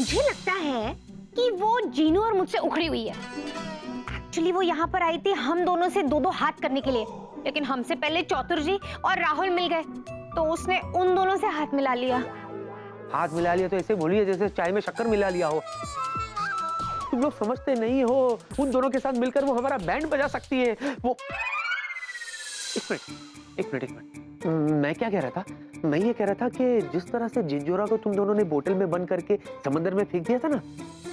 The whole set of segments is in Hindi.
मुझे लगता है कि वो जीनू और मुझसे उखड़ी हुई है। एक्चुअली वो यहाँ पर आई थी हम दोनों से दो दो हाथ करने के लिए, लेकिन हमसे पहले चौतुर जी और राहुल मिल गए तो उसने उन दोनों से हाथ मिला लिया। हाथ मिला लिया तो ऐसे बोलिए जैसे चाय में शक्कर मिला लिया हो। तुम लोग समझते नहीं हो, उन दोनों के साथ मिलकर वो हमारा बैंड बजा सकती है। वो एक मिनट, मैं क्या कह रहा था? मैं ये कह रहा था कि जिस तरह से जिंजोरा को तुम दोनों ने बोतल में बंद करके समंदर में फेंक दिया था ना,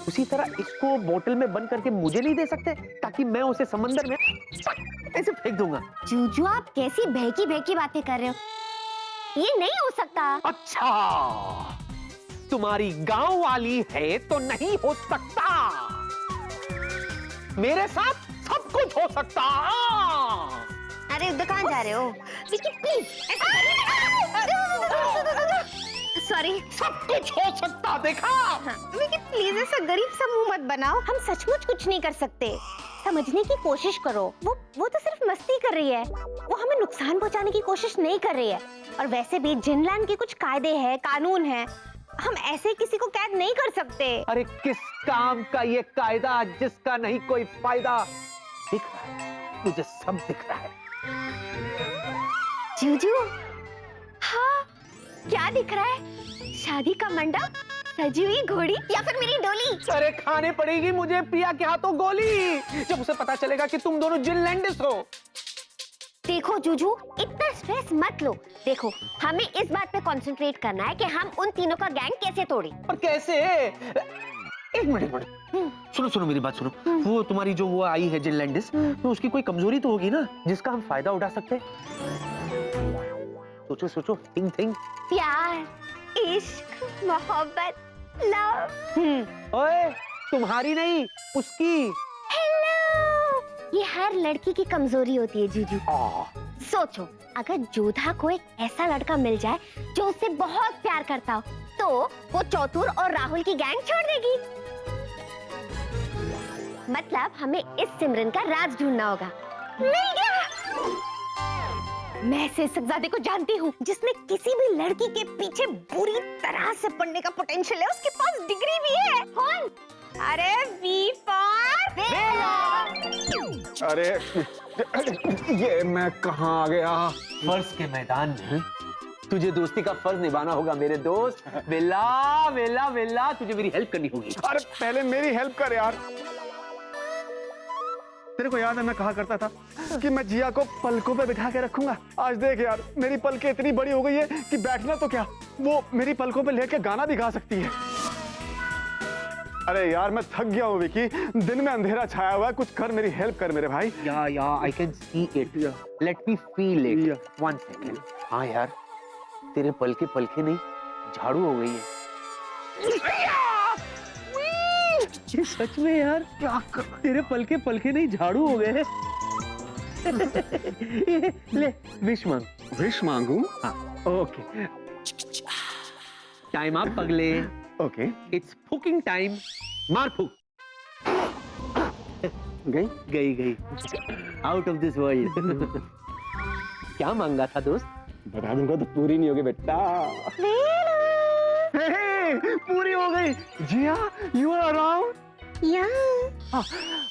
उसी तरह इसको बोतल में बंद करके मुझे नहीं दे सकते ताकि मैं उसे समंदर में ऐसे फेंक दूंगा। जूजू आप कैसी बहकी बहकी बातें कर रहे हो, ये नहीं हो सकता। अच्छा, तुम्हारी गांव वाली है तो नहीं हो सकता, मेरे साथ सब कुछ हो सकता। अरे दुकान जा रहे हो? Vicky please sorry. सब कुछ हो सकता, देखा? विकी प्लीज ऐसा गरीब सा मुंह मत बनाओ, हम सचमुच कुछ नहीं कर सकते। समझने की कोशिश करो, वो तो सिर्फ मस्ती कर रही है, वो हमें नुकसान पहुंचाने की कोशिश नहीं कर रही है। और वैसे भी जिनलैंड के कुछ कायदे हैं, कानून हैं, हम ऐसे किसी को कैद नहीं कर सकते। अरे किस काम का ये कायदा जिसका नहीं कोई फायदा? दिख रहा है, मुझे सब दिख रहा है। जूजू, हाँ क्या दिख रहा है? शादी का मंडप, सजी हुई घोड़ी या फिर मेरी डोली? अरे खाने पड़ेगी मुझे प्रिया के हाथों गोली जब उसे पता चलेगा कि तुम दोनों जिनलैंडिस हो। देखो जूजू, इतना स्ट्रेस मत लो। देखो, हमें इस बात पे कंसंट्रेट करना है कि हम उन तीनों का गैंग कैसे तोड़ें। पर कैसे? एक मिनट, सुनो मेरी बात सुनो। वो तुम्हारी जो वो आई है जिनलैंडिस, तो उसकी कोई कमजोरी तो होगी ना जिसका हम फायदा उठा सकते हैं? सोचो, थिंक। प्यार, इश्क, मोहब्बत, लव। ओए, तुम्हारी नहीं, उसकी। हेलो, ये हर लड़की की कमजोरी होती है जीजू। सोचो, अगर जोधा को एक ऐसा लड़का मिल जाए जो उससे बहुत प्यार करता हो, तो वो चौतुर और राहुल की गैंग छोड़ देगी। मतलब हमें इस सिमरन का राज ढूंढना होगा। मिल गया। मैं से सकजादे को जानती हूँ, जिसमें किसी भी लड़की के पीछे बुरी तरह से पड़ने का पोटेंशियल है। उसके पास डिग्री भी है। कौन? अरे वी फॉर वेला। अरे ये मैं कहाँ आ गया? फर्ज के मैदान में तुझे दोस्ती का फर्ज निभाना होगा मेरे दोस्त। वेला, तुझे मेरी हेल्प करनी होगी। अरे पहले मेरी हेल्प कर यार। तेरे को याद है मैं कहा करता था कि मैं जिया को पलकों पे बिठा के रखूंगा। आज देख यार, मेरी पलकें इतनी बड़ी हो गई है कि बैठना तो क्या, वो मेरी पलकों पे लेके गाना भी गा सकती है। अरे यार मैं थक गया हूँ विकी, दिन में अंधेरा छाया हुआ है, कुछ कर, मेरी हेल्प कर मेरे भाई। या I can see it, let me feel it. 1 second. हाँ यार, तेरे पलके नहीं, झाड़ू हो गई है। ये सच में यार, क्या तेरे पलके नहीं, झाड़ू हो गए। ले विश मांग। विश मांगू? हाँ। ओके। टाइम आप पगले। ओके। It's fucking time. मार फूक। गई आउट ऑफ दिस वर्ल्ड। क्या मांगा था दोस्त? बता दूंगा तो पूरी नहीं होगी बेटा। पूरी हो गई। जिया, you are around? Yeah.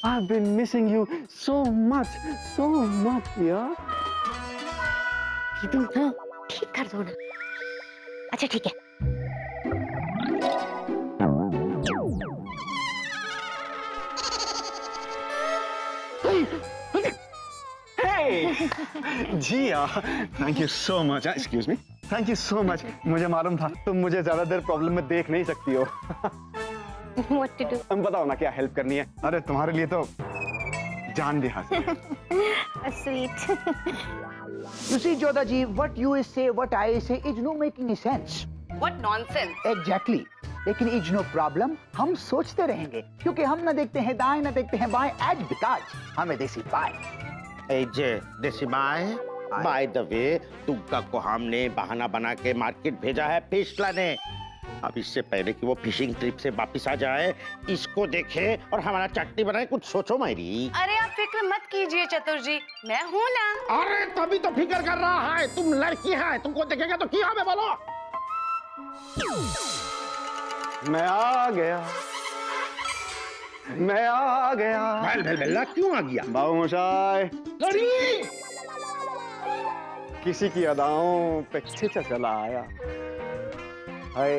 I've been missing you so much, yeah. तुम ठीक कर दो ना। अच्छा ठीक है। Jiya, thank you so much. Excuse me, thank you so much. मुझे मालूम था तुम मुझे ज्यादा देर प्रॉब्लम में देख नहीं सकती हो। What to do? तुम बताओ ना क्या हेल्प करनी है। अरे तुम्हारे लिए तो जान भी हासिल है। Sweet. You see, Jodha ji, what you say, what I say, is no making any sense. What nonsense! Exactly. लेकिन इज नो प्रॉब्लम, हम सोचते रहेंगे क्योंकि हम न देखते हैं दाएं न देखते हैं बाएं, एज बिकॉज हमें देसी बाय। देसी बाय। बाय द वे, तुमका को हमने बहाना बना के मार्केट भेजा है फिश लाने। अब इससे पहले कि वो फिशिंग ट्रिप से वापस आ जाए, इसको देखे और हमारा चटनी बनाए, कुछ सोचो मेरी। अरे आप फिक्र मत कीजिए चतुर जी, मैं हूँ ना। अरे तभी तो फिक्र कर रहा है, तुम लड़की है, तुमको देखेगा तो क्या हमें बोलो। मैं आ गया, मैं आ गया। बेल्ला क्यों आ गया? बाबू मोशाय किसी की अदाओं पे खिंचा चला आया। हाय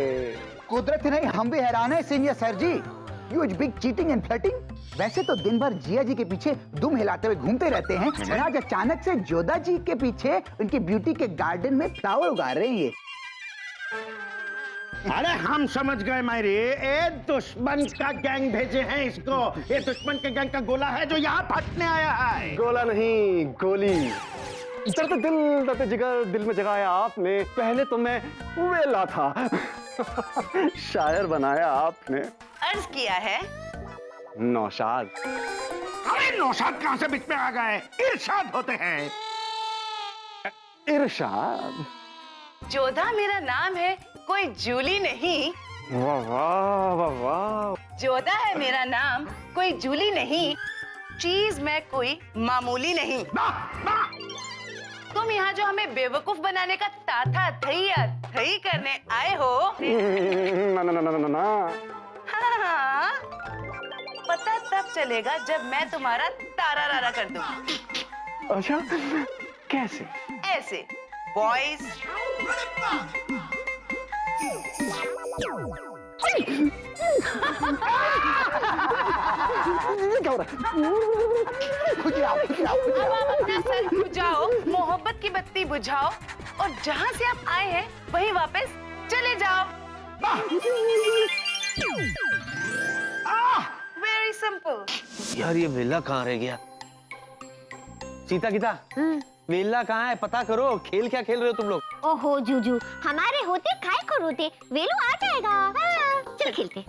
कुदरत नहीं, हम भी हैरान है senior sir ji. Huge big cheating and flirting. वैसे तो दिन भर जिया जी के पीछे दुम हिलाते हुए घूमते रहते हैं, और आज अचानक से जोधा जी के पीछे उनकी ब्यूटी के गार्डन में फ्लावर उगा रहे हैं ये। अरे हम समझ गए मायरे, ए दुश्मन का गैंग भेजे हैं इसको। ये दुश्मन के गैंग का गोला है जो यहाँ फटने आया है। गोला नहीं, गोली। दर्द दिल दर्द जिगर दिल में जगाया आपने। पहले तो मैं वेला था, शायर बनाया आपने। अर्ज किया है नौशाद। अरे नौशाद कहाँ से बीच में आ गए? इरशाद होते हैं। इरशाद। जोधा मेरा नाम है, कोई जूली नहीं। वाह वाह वाह वाह। जोधा है मेरा नाम, कोई जूली नहीं। चीज में कोई मामूली नहीं। तुम यहाँ जो हमें बेवकूफ बनाने का ताथा थई करने आए हो। ना ना ना ना ना ना। हाँ, पता तब चलेगा जब मैं तुम्हारा तारा रारा कर दूँ। अच्छा, कैसे? ऐसे बॉयज। क्या हो रहा है? खुद ही आओ, खुद ही आओ, खुद ही अब आओ। आप अपना सर बुझाओ, मोहब्बत की बत्ती बुझाओ, और जहाँ से आप आए हैं वहीं वापस चले जाओ। Very simple. यार ये वेला कहाँ रह गया? सीता गीता, वेला कहाँ है? पता करो। खेल क्या खेल रहे हो तुम लोग? ओहो जूजू, हमारे होते काय को रोते, वेलू आ जाएगा। हाँ, चल खेलते।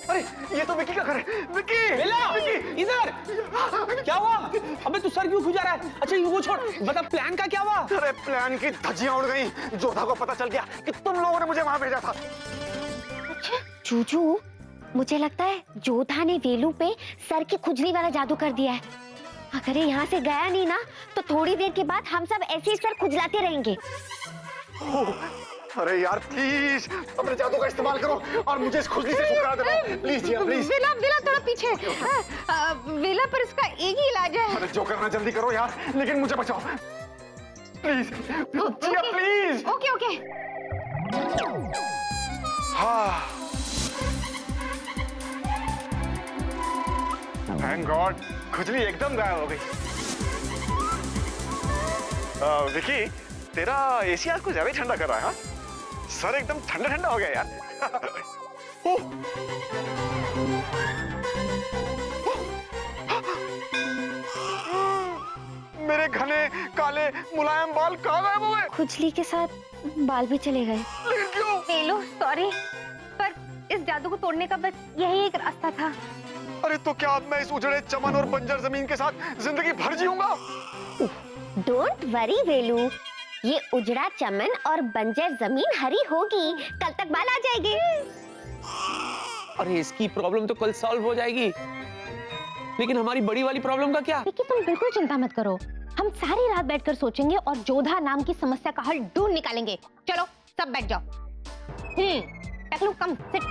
अरे ये तो विकी का घर है। विकी! वेला, इधर! क्या हुआ? अबे तू सर क्यों खुजा रहा है? अच्छा ये वो छोड़, बता प्लान का क्या हुआ? अरे प्लान की धज्जियां उड़ गई। जोधा को पता चल गया कि तुम लोगों ने मुझे वहां भेजा था। अच्छा जूजू, मुझे लगता है जोधा ने वेलू पे सर की खुजली वाला जादू कर दिया है। अगर ये यहाँ से गया नहीं ना, तो थोड़ी देर के बाद हम सब ऐसे ही सर खुजलाते रहेंगे। अरे यार प्लीज अपने जादू का इस्तेमाल करो और मुझे इस खुजली से छुटकारा दिलाओ। Please Jiya please. वेला वेला थोड़ा पीछे। वेला पर इसका एक ही इलाज है। अरे जो करना जल्दी करो यार, लेकिन मुझे बचाओ please. Jiya please. Okay okay. हाँ, थैंक गॉड, खुजली एकदम गायब हो गई। विकी, तेरा एसी आज कुछ ज्यादा ही ठंडा कर रहा है। हाँ, सर एकदम ठंडा ठंडा हो गया यार। मेरे घने काले मुलायम बाल कहाँ गायब हो गए? खुजली के साथ बाल भी चले गए। लेकिन क्यों? वेलू सॉरी, पर इस जादू को तोड़ने का बस यही एक रास्ता था। अरे तो क्या अब मैं इस उजड़े चमन और बंजर जमीन के साथ जिंदगी भर जीऊंगा? डोंट वरी वेलू, ये उजड़ा चमन और बंजर जमीन हरी होगी, कल तक बाल आ जाएंगे। अरे इसकी प्रॉब्लम तो कल सॉल्व हो जाएगी, लेकिन हमारी बड़ी वाली प्रॉब्लम का क्या? लेकिन तुम बिल्कुल चिंता मत करो, हम सारी रात बैठकर सोचेंगे और जोधा नाम की समस्या का हल ढूंढ निकालेंगे। चलो सब बैठ जाओ। टकलू कम सिट।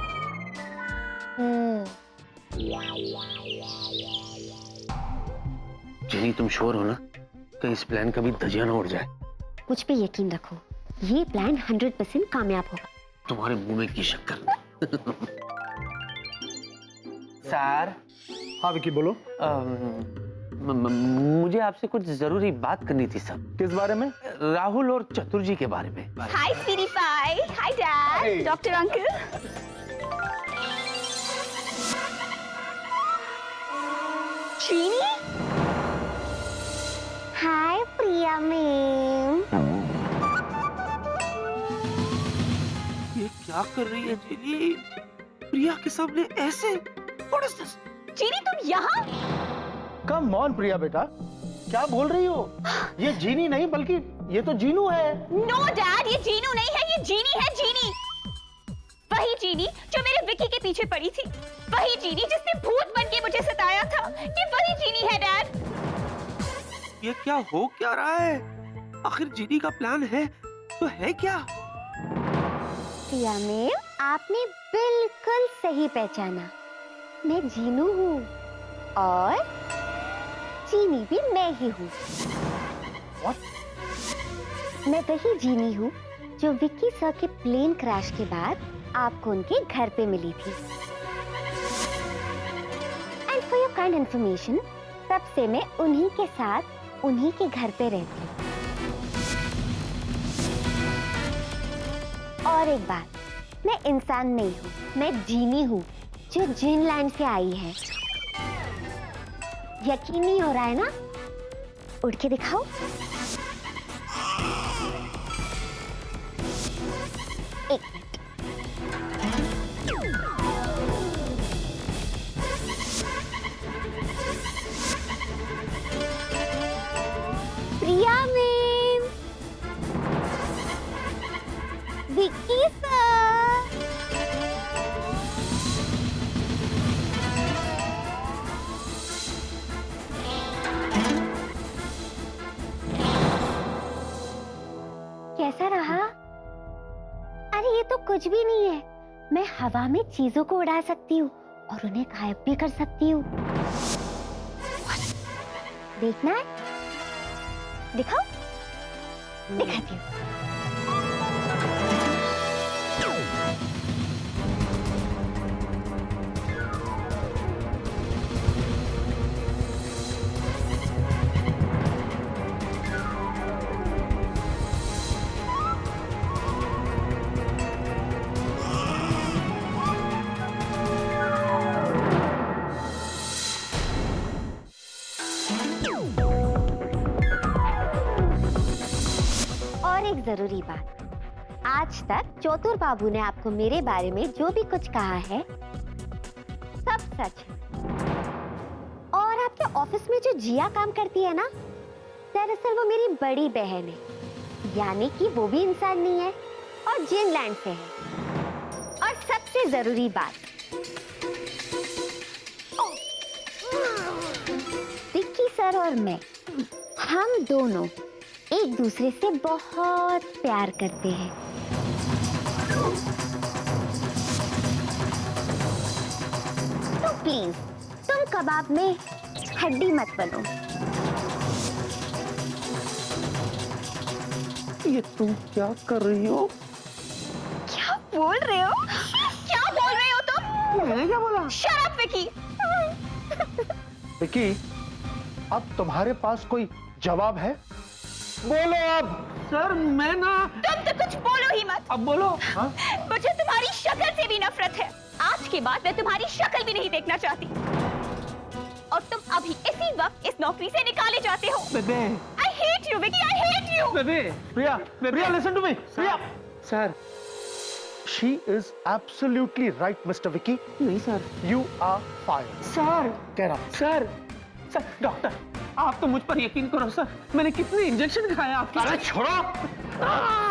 जेनी तुम श्योर हो ना कि इस प्लान का भी धजिया ना उड़ जाए? मुझ पे यकीन रखो, ये प्लान 100% कामयाब होगा। तुम्हारे मुंह में की शक्कर। सर। हाँ विकी बोलो। मुझे आपसे कुछ जरूरी बात करनी थी सर। किस बारे में? राहुल और चतुर जी के बारे में। हाय स्वीटी पाई, हाय डैड, डॉक्टर अंकल। चीनी? हाय प्रिया मैम। ये क्या कर रही है जेनी? प्रिया के सामने ऐसे? What is this? चीनी तुम यहाँ? कम ऑन प्रिया बेटा, क्या बोल रही हो? ये जीनी नहीं बल्कि ये तो जीनू है। नो डैड, ये जीनू नहीं है, ये जीनी है, जीनी। वही जीनी जो मेरे विकी के पीछे पड़ी थी, वही जीनी जिसने भूत बन के मुझे सताया था, ये वही जीनी है डैड। ये क्या हो क्या रहा है? आखिर जीनी का प्लान है तो है क्या? प्रिया मैम, आपने बिल्कुल सही पहचाना। मैं जीनू हूँ और जीनी भी मैं ही हूँ। मैं वही जीनी हूँ जो विक्की सर के प्लेन क्रैश के बाद आपको उनके घर पे मिली थी। And for your kind information, तब से मैं उन्हीं के साथ उन्हीं के घर पे रहती हूँ। और एक बात, मैं इंसान नहीं हूँ, मैं जीनी हूँ जो जिन लैंड से आई है। यकीन नहीं हो रहा है ना? उड़ के दिखाओ। एक मिनट। प्रिया मैम, विक्की सर, कैसा रहा? अरे ये तो कुछ भी नहीं है। मैं हवा में चीजों को उड़ा सकती हूँ और उन्हें गायब भी कर सकती हूँ। देखना है? दिखाओ, दिखाती हूँ। और एक जरूरी बात, आज तक चौतुर बाबू ने आपको मेरे बारे में जो भी कुछ कहा है सब सच है। और आपके ऑफिस में जो जिया काम करती है ना, दरअसल वो मेरी बड़ी बहन है, यानी कि वो भी इंसान नहीं है और जिन लैंड से है। और सबसे जरूरी बात, विक्की सर और मैं, हम दोनों एक दूसरे से बहुत प्यार करते हैं। तो प्लीज तुम कबाब में हड्डी मत बनो। ये तुम क्या कर रही हो? क्या बोल रहे हो? क्या बोल रहे हो तुम? मैंने क्या बोला? Shut up Vicky. विक्की, अब तुम्हारे पास कोई जवाब है? बोलो अब। सर मैं ना। तुम तो कुछ बोलो ही मत। अब बोलो। हाँ? मुझे तुम्हारी शक्ल से भी नफरत है। आज के बाद मैं तुम्हारी शक्ल भी नहीं देखना चाहती। और तुम अभी इसी वक्त इस नौकरी से निकाले जाते हो। बेबे। I hate you, Vicky. I hate you. बेबे। प्रिया, प्रिया, listen to me. Priya, sir. she is absolutely right, Mr. Vicky. नहीं sir. You are fired. Sir. कह रहा हूं। सर। सर डॉक्टर, आप तो मुझ पर यकीन करो सर। मैंने कितने इंजेक्शन खाए आपके। अरे छोड़ो,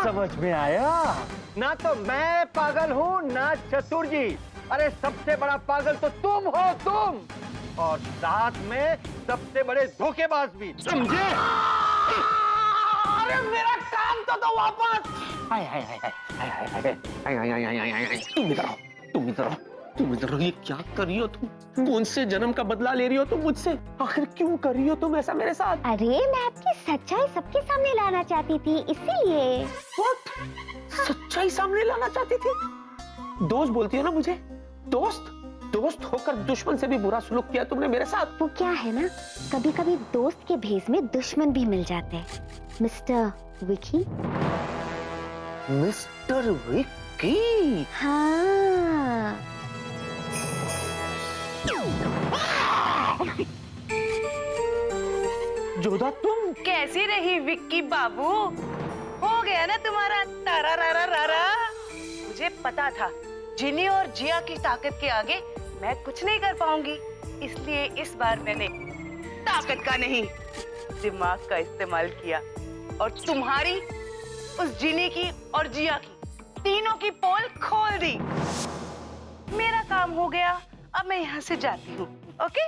समझ में आया? ना तो मैं पागल हूँ ना चतुर जी। अरे सबसे बड़ा पागल तो तुम हो, तुम। और साथ में सबसे बड़े धोखेबाज भी, समझे? अरे मेरा काम तो वापस। हाय हाय हाय हाय हाय हाय हाय। तुम इधर आओ, तुम इधर आओ, तुम इधर आओ। ये क्या कर रही हो तुम? कौन से जन्म का बदला ले रही हो तुम मुझसे? आखिर क्यों कर रही हो तुम ऐसा मेरे साथ? अरे मैं आपकी सच्चाई सबके सामने लाना चाहती थी, इसीलिए। What? सच्चाई सामने लाना चाहती थी? दोस्त बोलती है ना मुझे? दोस्त? दोस्त होकर दुश्मन से भी बुरा सलूक किया तुमने मेरे साथ। वो क्या है ना, कभी कभी दोस्त के भेष में दुश्मन भी मिल जाते हैं। मिस्टर विकी। मिस्टर विक्की। हाँ। जोधा तुम? कैसी रही विक्की बाबू? हो गया ना तुम्हारा तारा रारा रारा? मुझे पता था जिनी और जिया की ताकत के आगे मैं कुछ नहीं कर पाऊंगी, इसलिए इस बार मैंने ताकत का नहीं दिमाग का इस्तेमाल किया और तुम्हारी, उस जिनी की और जिया की, तीनों की पोल खोल दी। मेरा काम हो गया, अब मैं यहाँ से जाती हूँ। Okay,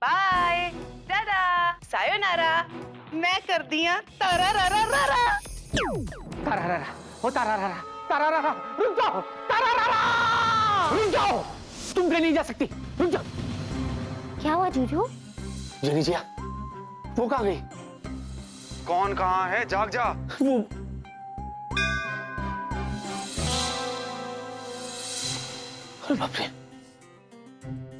bye, tata, sayonara. मैं कर दिया तारा रारा रारा। तारारारा, ओ तारारारा, तारारारा, रुक जाओ, तारारारा, रुक जाओ, तुम कहीं नहीं जा सकती, रुक जाओ। क्या हुआ जूजू? जनी जिया, वो कहाँ गई? कौन कहाँ है? जाग जा। वो अरे बाप रे,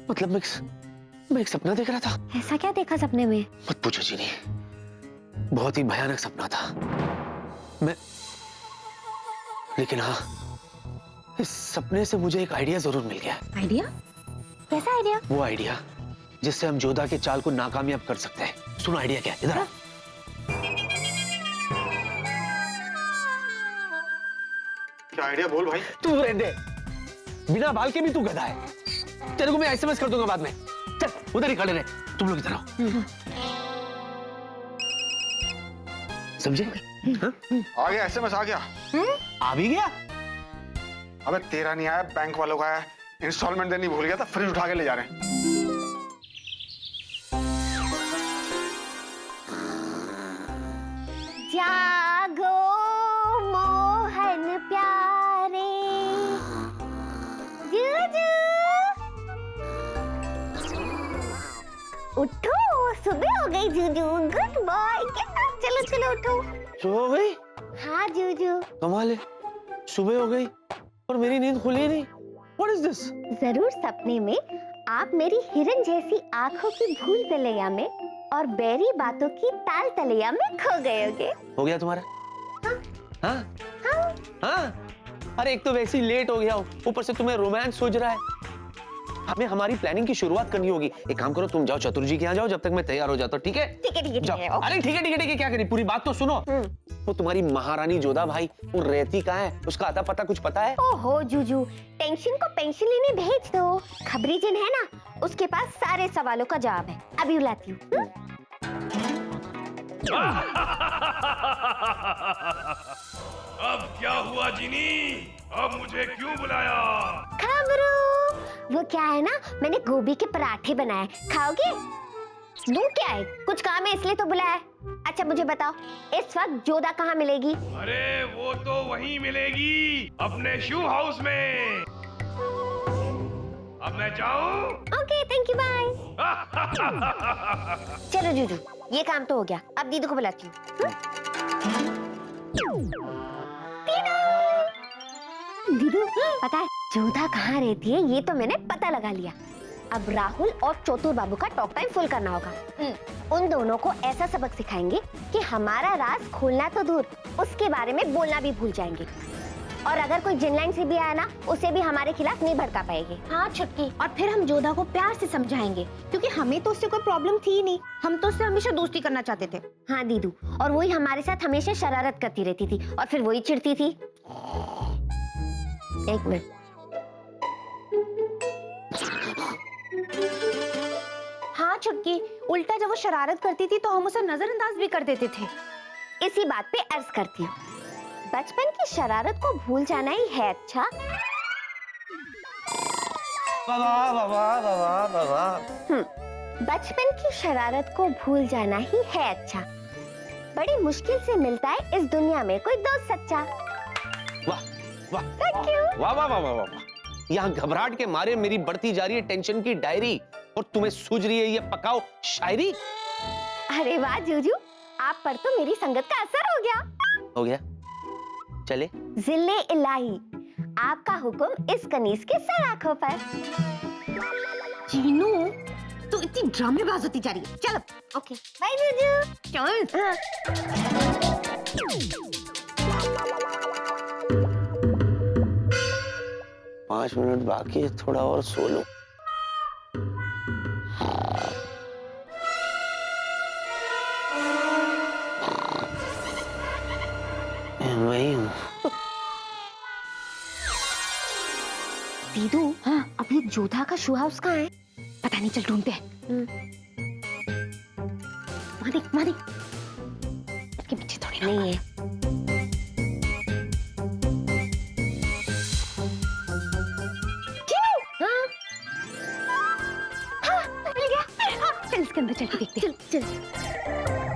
मतलब मैं एक सपना देख रहा था। ऐसा क्या देखा सपने में? मत पूछो जीनी, बहुत ही भयानक सपना था। लेकिन हाँ, इस सपने से मुझे एक आइडिया जरूर मिल गया। आइडिया? कैसा आइडिया? वो आइडिया जिससे हम जोधा के चाल को नाकामयाब कर सकते हैं। सुनो आइडिया क्या है, इधर आ। क्या आइडिया? बोल भाई। तू रहने दे, बिना बाल के भी तू गधा है। तेरे को मैं एसएमएस कर दूंगा बाद में। चल उधर ही खड़े रहे, तुम लोग इधर आओ। समझे? हाँ? आ गया एसएमएस, आ गया। आ भी गया? अबे तेरा नहीं आया, बैंक वालों का आया। इंस्टॉलमेंट देनी भूल गया था, फ्रिज उठा के ले जा रहे हैं। जागो मोहन प्यारे, जूजू उठो, सुबह हो गई जूजू। गुड बॉय, चलो चलो उठो। सुबह हो गई? हाँ जूजू। कमाल है, सुबह हो गई और मेरी नींद खुली नहीं। What is this? जरूर सपने में आप मेरी हिरन जैसी आंखों की भूल तलैया में और बेरी बातों की ताल तलैया में खो गए होगे। हो गया तुम्हारा? हाँ? हाँ? हाँ? अरे एक तो वैसे ही लेट हो गया हो, ऊपर से तुम्हें रोमांस सूझ रहा है। हमें हमारी प्लानिंग की शुरुआत करनी होगी। एक काम करो, तुम जाओ चतुर जी के यहाँ जाओ, जब तक मैं तैयार हो जाता हूँ। ठीक है? ठीक है ठीक है ठीक है। अरे ठीक है ठीक है ठीक है, क्या करी? पूरी बात तो सुनो। वो तुम्हारी महारानी जोधा भाई, वो रहती कहाँ है? उसका आता पता कुछ पता है? ओहो जूजू, टेंशन को पेंशन लेने भेज दो। खबरी जिन है ना, उसके पास सारे सवालों का जवाब है। अभी बुलाती हूँ। अब क्या हुआ जिनी? अब मुझे क्यों बुलाया? खबरू, वो क्या है ना, मैंने गोभी के पराठे बनाए, खाओगे? दूं क्या है, कुछ काम है इसलिए तो बुलाया। अच्छा मुझे बताओ, इस वक्त जोधा कहाँ मिलेगी? अरे वो तो वहीं मिलेगी, अपने शू हाउस में। अब मैं जाऊं? Okay thank you, bye. चलो जूजू, ये काम तो हो गया, अब दीदी को बुलाती हूँ। दीदू, पता है जोधा कहाँ रहती है? ये तो मैंने पता लगा लिया। अब राहुल और चोतुर बाबू का टॉक टाइम फुल करना होगा। उन दोनों को ऐसा सबक सिखाएंगे कि हमारा राज खोलना तो दूर, उसके बारे में बोलना भी भूल जाएंगे। और अगर कोई जिनलाइन से भी आया ना, उसे भी हमारे खिलाफ नहीं भड़का पाएंगे। हाँ छुटकी, और फिर हम जोधा को प्यार से समझाएंगे, क्योंकि हमें तो उससे कोई प्रॉब्लम थी ही नहीं। हम तो उससे हमेशा दोस्ती करना चाहते थे। हाँ दीदू, और वही हमारे साथ हमेशा शरारत करती रहती थी, और फिर वही चिढ़ती थी। एक मिनट, हाँ छुटकी, उल्टा जब वो शरारत करती थी तो हम उसे नजरअंदाज भी कर देते थे। इसी बात पे अर्ज करती हूँ, बचपन की शरारत को भूल जाना ही है अच्छा। बचपन की शरारत को भूल जाना ही है अच्छा। बड़ी मुश्किल से मिलता है इस दुनिया में कोई दोस्त सच्चा। वाह वाह Thank you। वाह वाह वाह वाह वाह। यहाँ घबराहट के मारे मेरी बढ़ती जा रही है टेंशन की डायरी, और तुम्हें सूझ रही है ये पकाओ शायरी। अरे वाह जूजू, आप पर तो मेरी संगत का असर हो गया। हो गया, चले। जिले इलाही, आपका हुक्म इस कनीज के सर आंखों पर। चीनू, तो इतनी ड्रामेबाज होती जा रही है। चलो, ओके, बाय जूजू। चल। हाँ। 5 मिनट बाकी है, थोड़ा और सो लो। वही हूँ। दीदू, हाँ, अभी जोधा का शू हाउस कहाँ है? पता नहीं, चल ढूंढते हैं। वहाँ देख, वहाँ देख। इसके पीछे थोड़ी नहीं है। हाँ, हाँ, मिल गया। हाँ, चल इसके अंदर चल के देखते हैं। चल, चल।